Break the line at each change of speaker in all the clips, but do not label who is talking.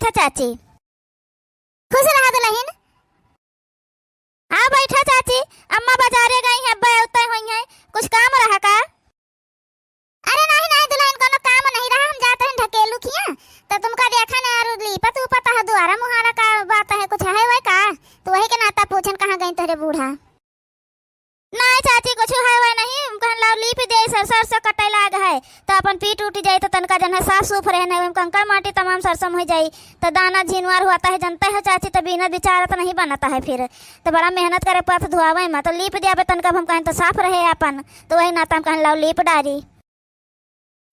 बैठा चाची। खुश रहा दुल्हन। हाँ बैठा चाची। अम्मा बाजारे गई हैं, अब्बा उतर हुई हैं। कुछ काम रहा का? अरे नहीं नहीं दुल्हन, कोनो काम नहीं रहा। हम जाते हैं ढकेलू खिया तो तुमका देखा ना रुदली पतू पता है दुआरा मुहारा का बात है, कुछ है वही का? तो वही के नाता पूछन कहाँ गई तेरे बूढ़ा? नहीं चाची कुछ है वही नहीं। कहन लाओ लीप दे सरसों से कटे लाग है तो अपन पीट उठ जाई तो तनका जन है साफ सूफ रहने कंकड़ माटी तमाम सरसम हो जाई तो दाना झिनवार होता है जनता है चाची। तो बिना विचार तो नहीं बनता है, फिर तो बड़ा मेहनत करे पथ धुआवे में तो लीप दिया तनका हम कहें तो साफ रहे अपन। तो वही नाता हम कहन लाओ लीप डारी।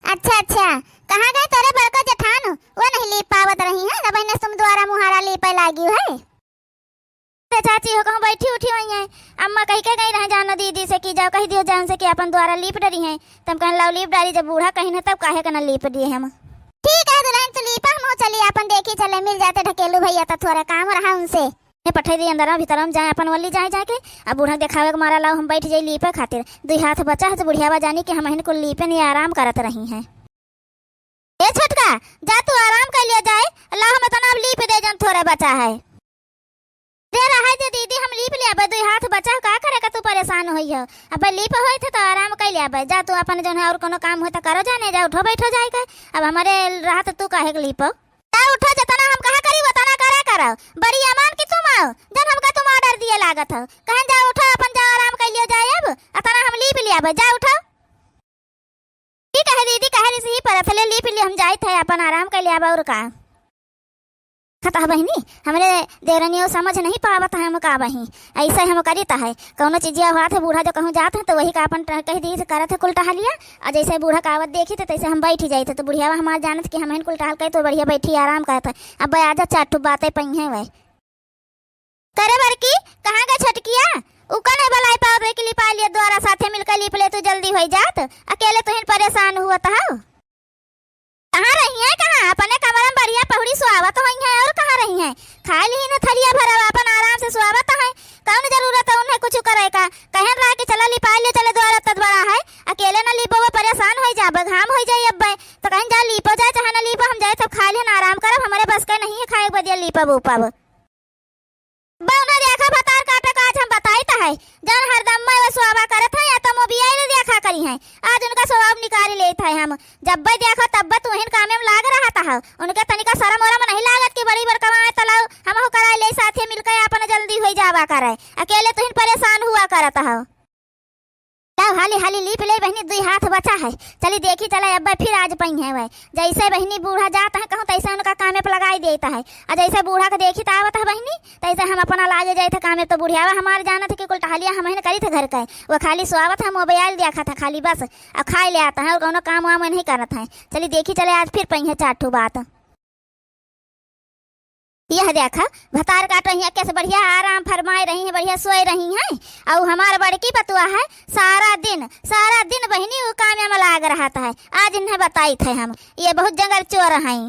अच्छा अच्छा, कहाँ गए तेरे बड़का जेठान? वो नहीं लीप पावत रही है जब इन्हें तुम द्वारा मुहारा लीप लागी है? चाची हो कहूँ बैठी उठी हुई है। अम्मा कही के गई रहे जानो दीदी से कि जाओ कही दियो जान से कि अपन द्वारा लीप डरी है। तब कहन लाओ लीप डारी, जब बूढ़ा कहीं न तब काहे कना लीप दिए हम। ठीक है दुल्हन तो लीपा हम चलिए अपन देखी चले मिल जाते ढकेलू भैया तो थोड़ा काम रहा उनसे। पठे दी अंदर भीतर हम जाए अपन वली जाए जाके अब बूढ़ा दिखावे के मारा लाओ हम बैठ जाए लीपे खातिर। दो हाथ बचा है तो बुढ़ियावा जानी कि हम इनको लीपे नहीं आराम करत रही हैं। ए छोटका जा तू आराम कर लिया जाए, अल्लाह हम तना लीप दे जन थोड़ा बचा है। दे रहा है जे दीदी हम लीप लिया दो हाथ बचा का करेगा तू परेशान होई है। अब लीप होई थे तो आराम कर लिया जा तू अपन जो है और कोनो काम हो तो करो जाने जा उठो बैठो जाए का। अब हमारे रात तू काहे के लीप उठो जतना हम कहा करी वतना करे करो बड़ी अमान की तुम आओ जन हमका तुम ऑर्डर दिए लागत हो कहां जा उठो अपन जा आराम कर लियो जाए। अब अतना हम लीप लिया जा उठो। ठीक है दीदी कहे से ही पर थले लीप लिया हम जाए थे अपन आराम कर लिया और का खता बहनी हमरे देवरनियो समझ नहीं पावत है हम का बही ऐसा हम करीता है कौनो चीजिया हुआ थे बूढ़ा जो कहूँ जात है तो वही का अपन कह दी करत है कुल टहलिया और जैसे बूढ़ा का आवत देखी थे तैसे हम बैठ जाए थे तो बुढ़िया हमारे जानत कि हम कुल टहल कहे तो बढ़िया बैठी आराम करता है। अब आजा चाटू बातें पई है वह करे बरकी कहाँ गए छटकिया उका नहीं बलाई पावे के लिपा लिया द्वारा साथे मिलकर लिप ले तो जल्दी हो जात अकेले तो परेशान हुआ था। कहाँ रही है कहाँ अपने कमरे में बढ़िया पहुड़ी सुहावत हुई है और कहाँ रही है? खा ली न थलिया भरा अपन आराम से सुहावत है। कौन जरूरत है उन्हें कुछ करे का? कहन रहा कि चला लिपा लियो चले द्वारा तद बड़ा है अकेले न लिपो वो परेशान हो जा घाम हो जाए। अब तो कहीं जा लिपो जाए चाहे न लिपो हम जाए तब खा लिया आराम करब हमारे बस का नहीं है खाए बदिया लिपब उपब बहुना देखा भतार काटे का आज हम बताई तो है जन हरदम में वो सुहावा करत है या तो मोबियाई देखा करी है आज उनका स्वभाव निकाल लेता है। हम जब भी देखो तब तो वही काम में लाग रहा था उनके तनिका शर्म वरम नहीं लागत कि बड़ी बड़ कमाए तलाओ हम हो कराए ले साथे मिलकर अपन जल्दी हो जावा करे अकेले तो परेशान हुआ करता है। हाली हाली लीप ले बहनी दो हाथ बचा है चली देखी चला अब फिर आज पई है वह जैसे बहनी बूढ़ा जाता है कहूँ तैसे उनका कामे पर लगाई देता है और जैसे बूढ़ा को देखी तो आवत है बहनी तैसे हम अपना लागे जाए थे कामे तो बुढ़ियावा हमारे जाना थे कि कुल टहलिया हम करी थे घर का वो खाली स्वावत है मोबाइल देखा था खाली बस अब खाए ले आता है और कोनो काम वाम नहीं करता है। चली देखी चले आज फिर पई है चाटू बात। यह देखा भतार काट रही है कैसे बढ़िया आराम फरमाए रही है बढ़िया सोए रही हैं और हमारा बड़की पतुआ है सारा दिन बहनी वो काम में लाग रहा था। आज इन्हें बताई थे हम ये बहुत जंगल चोर हैं।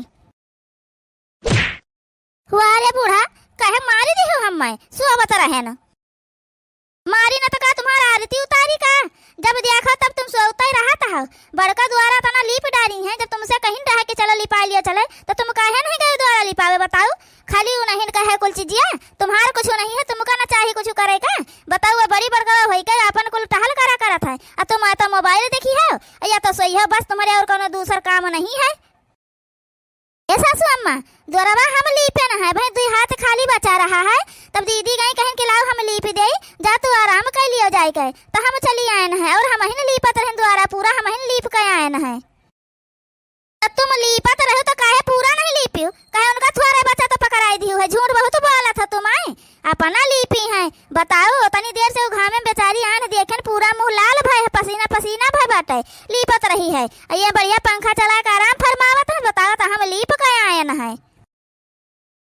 हुआ रे बूढ़ा कहे मारी दी हो हम मैं सुबह रहे न मारी न तो का तुम्हारा आरती उतारी का जब देखा तब तुम सोता ही रहा था बड़का द्वारा तना लीप डाली है जब तुमसे कहीं रहा कि चलो लिपा लिया चले तो तुम काहे नहीं गए द्वारा लिपावे बताओ? खाली वो नहीं कहे कुल चीजिया तुम्हारा कुछ नहीं है तुमका ना चाहिए कुछ करेगा बताओ? वो बड़ी बड़का होई के अपन कुल टहल करा करत है और तुम आता मोबाइल देखी है या तो सही है बस तुम्हारे और कोनो दूसरा काम नहीं है। ऐसा सु अम्मा द्वारा हम लीपे न है भाई दो हाथ खाली बचा रहा है तब दीदी गई कहें कि लाओ हम लीप दे जा तू आराम कर लियो जाए के तो हम चली आए न है और हम ही लीपत रहे द्वारा पूरा हम ही लीप के आए न है। तुम लीपत रहो तो काहे पूरा नहीं लीपियो कहे उनका थोड़ा बचा तो पकड़ाई दी है झूठ बहुत बोला था तुम आए अपना लीपी है बताओ तनी देर से घाम में बेचारी आन देखे पूरा मुंह लाल भय है पसीना पसीना भय बाटे लीपत रही है ये बढ़िया पंखा चला कर आराम फरमावत है बताओ तो हम लीप के आए न है।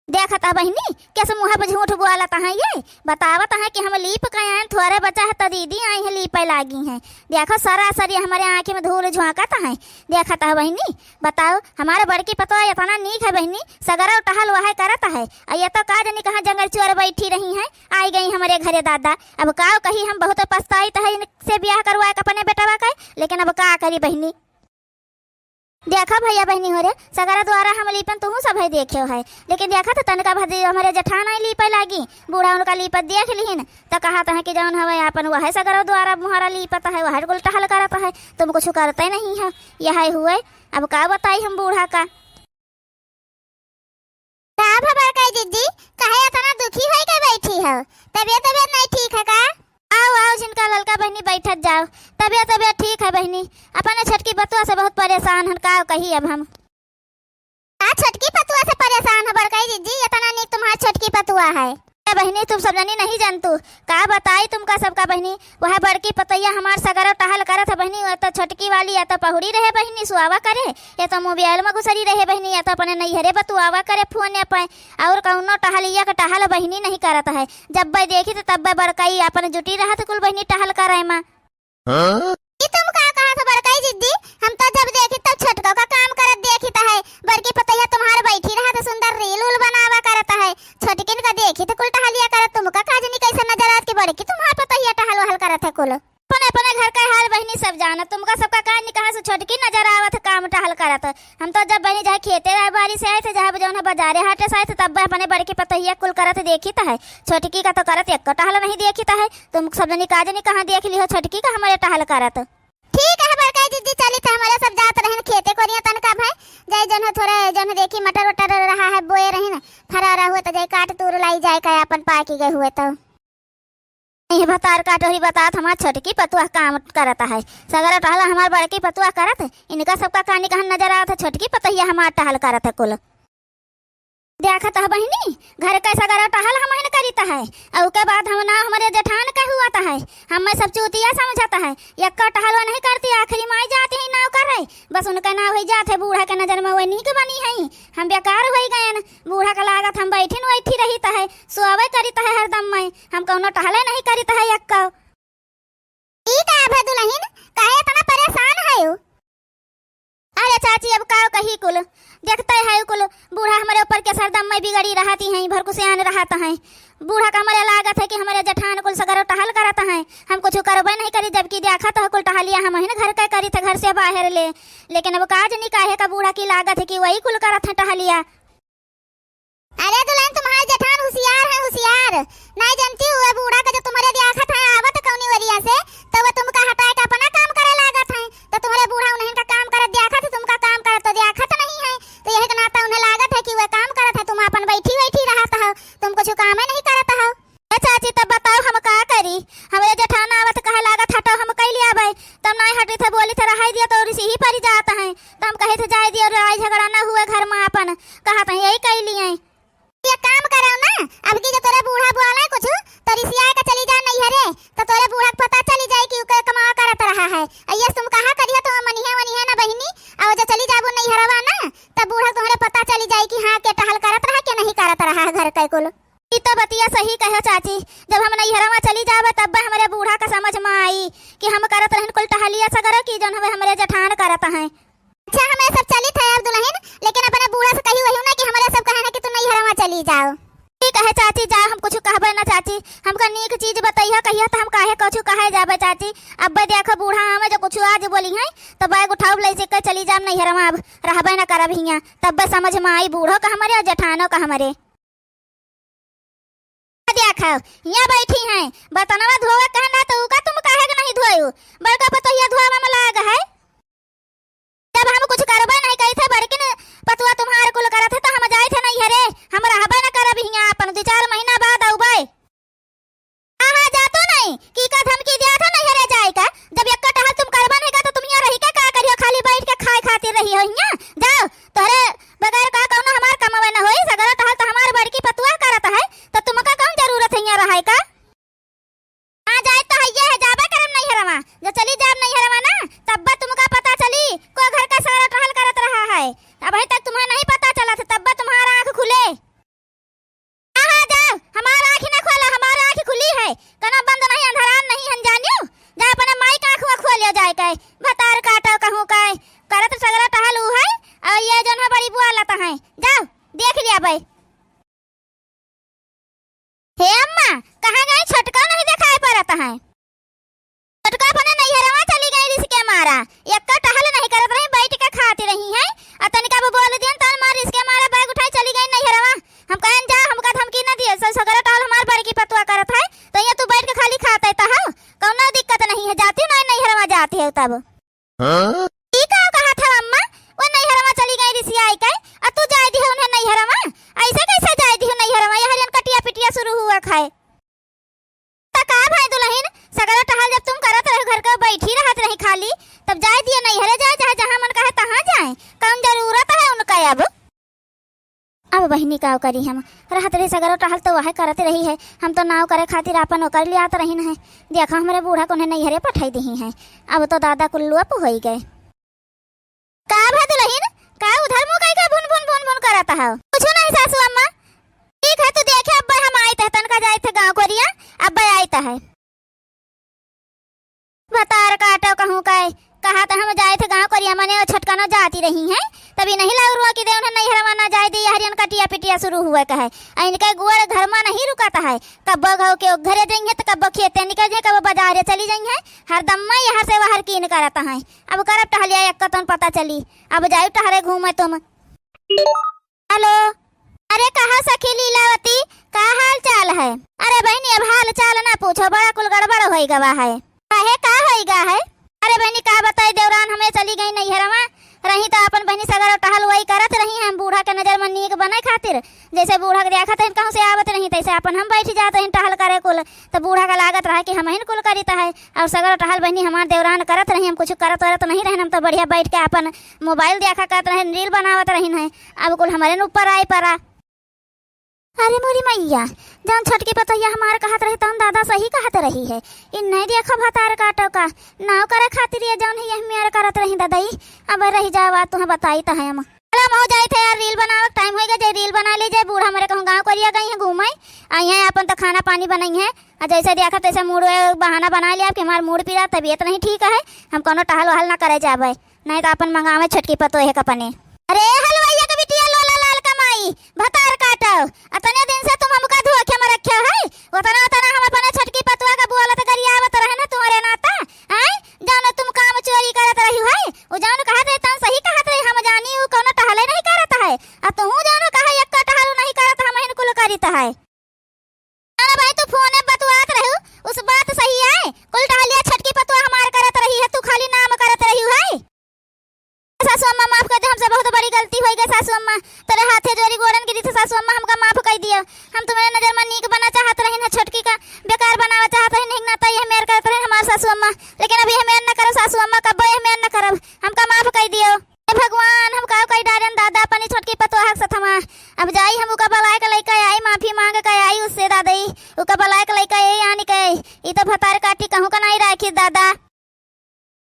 देखा था बहनी कैसे मुँह पर झूठ बोला है ये बतावत है कि हम लीप के आए थोड़े बचा है तो दीदी आई है लीपे लागी हैं। देखो सरासरी हमारे आँखें में धूल झोंकता है। देखा था बहनी बताओ हमारे बड़की पतवा इतना नीक है बहनी सगरा टहल वह करता है ये तो का जानी कहाँ जंगल चोर बैठी रही है आई गई हमारे घरे दादा अब का कही हम बहुत पछताई है इनसे ब्याह करवाए अपने बेटवा का लेकिन अब का करी बहनी देखा भैया बहनी हो रे सगारा द्वारा हम लीपन तुहू सब है देखे है, लेकिन देखा तो तनका भदी हमारे जठान आई लीपे लागी बूढ़ा उनका लीपत देख लिहिन तो कहा था कि जौन हवे अपन वह सगारा द्वारा मुहारा लीपता है वह उल्टा हल करता है, तुम कुछ करते नहीं है यह हुए। अब का बताई हम बूढ़ा का दीदी कहे इतना दुखी है के बैठी हो, तबियत नहीं ठीक है का? आओ आओ जिनका ललका बहनी बैठत जाओ, तबियत ठीक है बहनी, अपने छटकी बतुआ से बहुत परेशान हन का कही। अब हम छटकी पतुआ से परेशान है बड़काई दीदी, इतना नहीं तुम्हारा छटकी पतुआ है बहनी, तुम सब जनी नहीं जानतू का बताई तुमका सबका बहनी। वह बड़की पतैया हमार सगरो टहल करत है बहनी, या तो छटकी वाली या तो पहुड़ी रहे बहनी सुआवा करे, या तो मोबाइल में घुसरी रहे बहनी, या तो अपने नैहरे बतुआवा करे फोन पे, और कौनो टहलिया का टहल बहनी नहीं करत है। जब भाई देखी तो तब बड़काई अपन जुटी रहा तो कुल बहनी टहल करे माँ। तुम का कहा था बड़काई दीदी, हम तो जब देखी तब छटका का काम करत देखी है, बड़की पतैया तुम्हारे बैठी रहा तो सुंदर रील उल बनावा करता है, छटकिन का देखी तो कुल टहलिया करत, तुमका काजनी कैसे नजर आत के बड़की तुम्हारे पतैया टहल वहल करत है कुल। अपने अपने घर का हाल बहनी सब जाना, तुमका सबका कहानी कहाँ से छटकी नजर आवत काम टहल करत। हम तो जब बहनी जहाँ खेते बारी से आए थे जहाँ जौन बाजारे हाटे से आए थे तब अपने बड़की पतैया कुल करत देखी है, छटकी का तो करत एक टहल नहीं देखी है। तुम सब जनी काजनी कहाँ देख ली हो छटकी का हमारे टहल करत। ठीक है बड़काई दीदी चली तो हमारे सब जात रहन खेते कोरिया तनका भाई जाय जन थोड़ा जन देखी मटर वटर रहा है बोए रहन फरारा हुए तो जाय काट तूर लाई जाए का अपन पाकी गए हुए तो ये भतार काटोरी बतात हमार छटकी पतुआ काम करता है, सगरा टहल हमार बड़की पतुआ करत है, इनका सबका कहानी कहां नजर आवत है छटकी पतैया हमार टहल करत है कुल। देखत है बहनी घर का सगरा टहल हमहन करीता है, और उसके बाद हम ना हमारे जेठान का हुआ है, हमें सब चूतिया समझता है, यक्का टहलवा नहीं करती आखिरी माई जाते ही नाव कर रहे, बस उनका नाव हो जाते बूढ़ा के नजर में वही नीक बनी है, हम बेकार हो गए बूढ़ा का लागत हम बैठी बैठी रहीता है सुआवे करीता है हरदम में, हम कौनो टहले नहीं करीता है यक्का। ठीक है भदुलहिन काहे इतना परेशान है? अरे चाची अब का कही कुल देखते है कुल बूढ़ा हमारे ऊपर के सरदम में बिगड़ी रहती है, भर कुसियान रहता है, बूढ़ा का हमारे लागत है कि हमारे जेठान कुल सगरो टहल करता है, हम कुछ करबे नहीं करी, जबकि देखा तो कुल टहलिया हम घर का करी थे घर से बाहर ले, लेकिन अब काज नहीं काहे का बूढ़ा की लागत है कि वही कुल करत है टहलिया। अरे दुल्हन तुम्हारे जेठान होशियार है होशियार, नहीं जानती हुआ बूढ़ा का जो तुम्हारे देखा था आवत कौनी वरिया से तो वो तुमका हटाए का अपना काम करे लागत है, तो तुम्हारे बूढ़ा उन्हें का काम करत देखा था तुमका काम करत तो देखा तो नहीं है, तो यही का नाता उन्हें लागत है कि वह काम करत है, तुम अपन बैठी बैठी रहता हो, तुम कुछ काम नहीं करता हो। चाची तब बताओ हम का करी, हमारे जेठान आवत कहे लागत हटो हम कह लिया भाई, तब नहीं हटी थे बोली थे रहा दिया तो इसी ही पर जाता है, तो हम कहे थे जाए दिया लड़ाई झगड़ा ना हुए घर में अपन कहा था यही कह लिए। ये काम करो ना अब की जो तोरे बूढ़ा बोला कुछ तो रिसिया का चली जा नहीं हरे तो तोरे बूढ़ा को पता चली जाए कि उके कमा करत रहा है, ये तुम कहा करियो तो मनिया ना बहिनी, और जो चली जाबू नहीं हरवा ना तब बूढ़ा तुम्हारे पता चली जाए कि हां के टहल करत रहा के नहीं करत रहा घर के कुल। ई तो बतिया सही कहो चाची, जब हम नहीं हरवा चली जाबे तब हमारे बूढ़ा का समझ में आई कि हम करत रहन कुल टहलिया सगरो की जन हमारे जेठान करत है। अच्छा हमें सब चली थे अब दुल्हन, लेकिन अपने बूढ़ा से कही वही ना कि हमारे सब कहना कि तुम नहीं हरवा चली जाओ। ठीक है चाची जा हम कुछ कहबे ना चाची, हमका नीक चीज बताइए कहिया तो हम काहे कुछ कहे जाबे चाची। अब देखो बूढ़ा हमें जो कुछ आज बोली है तो बैग उठाओ ले के चली जाम नहीं हरवा अब रहबे ना करब हिया, तब समझ में आई बूढ़ो का हमारे और जेठानो का हमारे। देखो यहाँ बैठी हैं बतनवा धोवे कहना तो का तुम काहे नहीं धोयो, बड़का पतोहिया धोवा में लाग है, जब हम कुछ करबे नहीं कही थे बड़किन पतुआ तुम्हारे कुल करत है तो हम जाए थे नहीं हरे, हम रहबे न करब हिया अपन 2-4 महीना बाद आउबे। आहा जातो नहीं की का धमकी दिया था नहीं हरे जाए का, जब एक टहल तुम करबे नहीं का तो तुम यहाँ रही के का करियो, खाली बैठ के खाए खातिर रही हो हिया, जाओ तोरे बगैर का कौनो हमार कमावे न होई, सगरा टहल तो हमार बड़की पतुआ करत है तो तुमका कौन जरूरत है यहाँ रहे का। आ जाए तो ये है जाबे करम नहीं हरवा, जो चली जाब नहीं हरवा ना तब तुमका पता चली को घर का सारा टहल करत रहा है, अभी तक तुम्हें नहीं पता चला था तब तुम्हारा आंख खुले। आहा जाओ हमारा आंख न खोला, हमारा आंख खुली है कना बंद नहीं अंधरान नहीं हम जानियो, जा अपने माई का आंख खोलियो जाए के भतार काटो कहूं काय करत सगरा टहल उ है, और ये जन है बड़ी बुआ लाता है, जाओ देख लिया भाई। हे अम्मा कहां गई, छटका नहीं दिखाई पड़ता है, छटका अपने नहीं हरवा चली गई इसके मारा, एक का टहल नहीं करत रही बैठ के खाती रही है, हैं, कौन जरूरत है उनका अब बहनी का करी हम रहत रही सगरो टहल तो वह करते रही है। हम तो नाव करे खातिर अपन ओकर लिया तो रही है। देखा हमारे बूढ़ा को नहीं हरे पठाई दी है। अब तो दादा कुल्लू अप हो गए। का भदुलहीन का उधर मुंह कई का बुन बुन बुन बुन करता है। कुछ नहीं सासू अम्मा। ठीक है तू देखे अब हम आए थे तनका जाए थे गांव कोरिया। अब आए है बतार काटो कहूं काय कहा तो हम जाए थे गांव कोरिया मने छटकाना जाती रही हैं। तभी नहीं लग रुआ कि दे उन्हें नहीं हरवाना जाए दी हरियन कटिया पिटिया शुरू हुआ कहे। इनके गुड़ घर में नहीं रुकाता है। कब घाव के घरे जाएंगे तो कब खेते निकल जाए कब बाजार चली जाएंगे। हर दम में यहाँ से बाहर कीन करता है। अब करब टहलिया एक तो पता चली। अब जाए टहरे घूमे तुम। हेलो अरे कहा सखी लीलावती का हाल चाल है। अरे बहनी अब हाल चाल ना पूछो बड़ा कुल गड़बड़ हो गवा है। काहे का होइगा है। अरे बहनी का बताई देवरान हमें चली गई नहीं हरमा रही तो अपन बहनी सगर टहल वही करत रही हम बूढ़ा के नजर में नीक बने खातिर। जैसे बूढ़ा के देखा थे कहूँ से आवत नहीं तैसे अपन हम बैठ जाते हैं टहल करे कुल। तो बूढ़ा का लागत रहा कि हम कुल करीता है। और सगर टहल बहनी हमारे देवरान करत रही हम कुछ करत वरत नहीं रहे। हम तो बढ़िया बैठ के अपन मोबाइल देखा करते रहे रील बनावत रही है। अब कुल हमारे ऊपर आए पड़ा। अरे मोरी मैया जौन छटकी पतैया हमारे कहत रही तौन दादा सही कहत रही है। इन नहीं देखा भतार काटो का नाव करे खातिर ये जौन है हमारे करत रही दादाई। अब रही जावा तुम्हें बताई तो है हम हो जाए थे यार रील बनावे टाइम हो गया। रील बना लीजिए बूढ़ा हमारे कहूँ गाँव करिया गई है घूमे आई है अपन तो खाना पानी बनाई है। जैसे देखा तैसे मूड बहाना बना लिया कि हमारा मूड पीरा तबीयत नहीं ठीक है। हम कोनो टहल वहल ना करे जावे नहीं तो अपन मंगावे छटकी पतो है कपने। अरे हलवाइया के बिटिया लोला लाल कमाई भतार काटो अतने दिन से तुम हमका धोखे में रखे है। उतना उतना हम अपने छटकी पतवा का बुआला तो गरियावत रहे ना तुम्हारे नाता हैं। जानो तुम काम चोरी करत रही है वो जानो कहत रही तुम सही कहत रही हम जानी वो कोनो टहले नहीं करत है। आ तू जानो कहा एक टहल नहीं करत हम हिन कुल करित है। अरे भाई तू फोन में बतवात रहू उस बात सही है। कुल टहलिया छटकी पतवा हमार करत रही है तू खाली नाम करत रही है। सासू अम्मा माफ कर दे हमसे बहुत बड़ी गलती हो गई। सासू अम्मा तेरे हाथे जोरी गोड़न गिरी थी। सासू अम्मा हमका माफ कर दिया। हम तुम्हारे नजर में नीक बना चाहत रही ना छटकी का बेकार बनावा चाहत रही नहीं ना तो ये मेर करत रही हमार सासू अम्मा। लेकिन अभी हमें न करो सासू अम्मा कब हमें न करब हमका माफ कर दियो। हे भगवान हम का कोई डारन दादा अपनी छटकी पतो हक सथमा। अब जाई हम उका बलाय के लइका आई माफी मांग के आई उससे दादाई उका बलाय के लइका आई आनी के ई तो भतार काटी कहूं का नहीं राखी दादा।